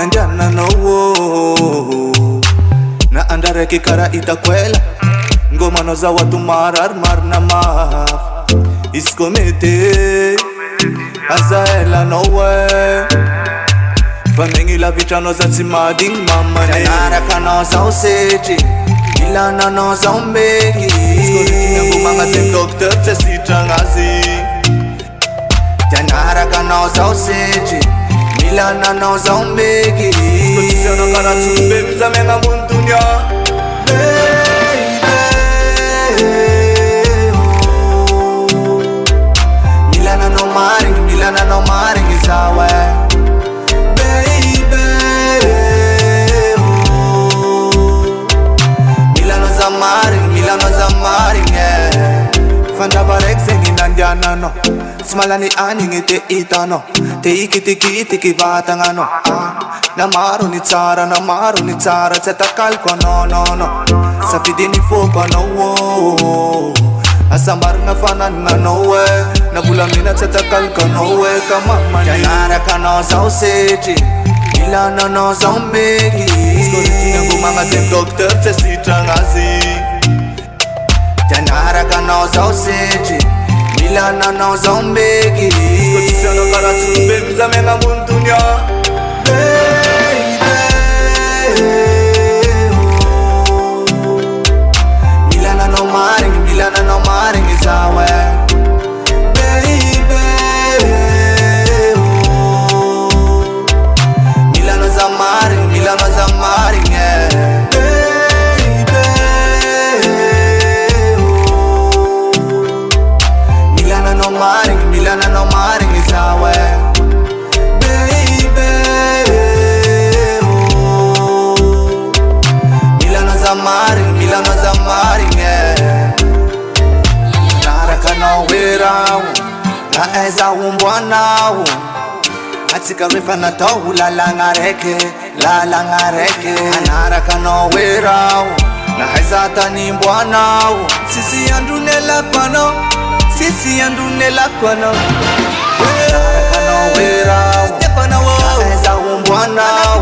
nandiana no na andareke kara itakwela ngoma no za watu marar marna maf iskomete azaela no Fanengi la vitra no za tsimading mama ne Janara ka no za useji Milana no za umbegi Skoritina ngumanga sem doctor tse sitra ngazi Janara ka no za useji Milana no za umbegi Skotisya no kara tsumbe mzamenga mundunya Milana no maring izawe Milano zamaring Fanda barek sengi nandiana no Smalani aning ite itano Te iki tiki vatanga no Namaru ni tsara Tseta kalko no Safidini foko no Asambar nga fanan nga no Nabulamina tseta kalko no Kamama Janara ka no za useji Milano no za umbegi Skoritina ngumanga sem doctor tse sitra ngazi Janara ka no za useji Milana no za umbegi Skotisya no kara tsumbe mzamenga mundunya Milana no maring izawe Milano zamaring Milana no maring izawe Milano zamaring Naraka no wirau Na eza umbwanau Atika rifa na tohu la langareke Naraka no wirau Na eza tani mbwanau Sisi andunela kwano Naraka no wirau Na eza umbwanau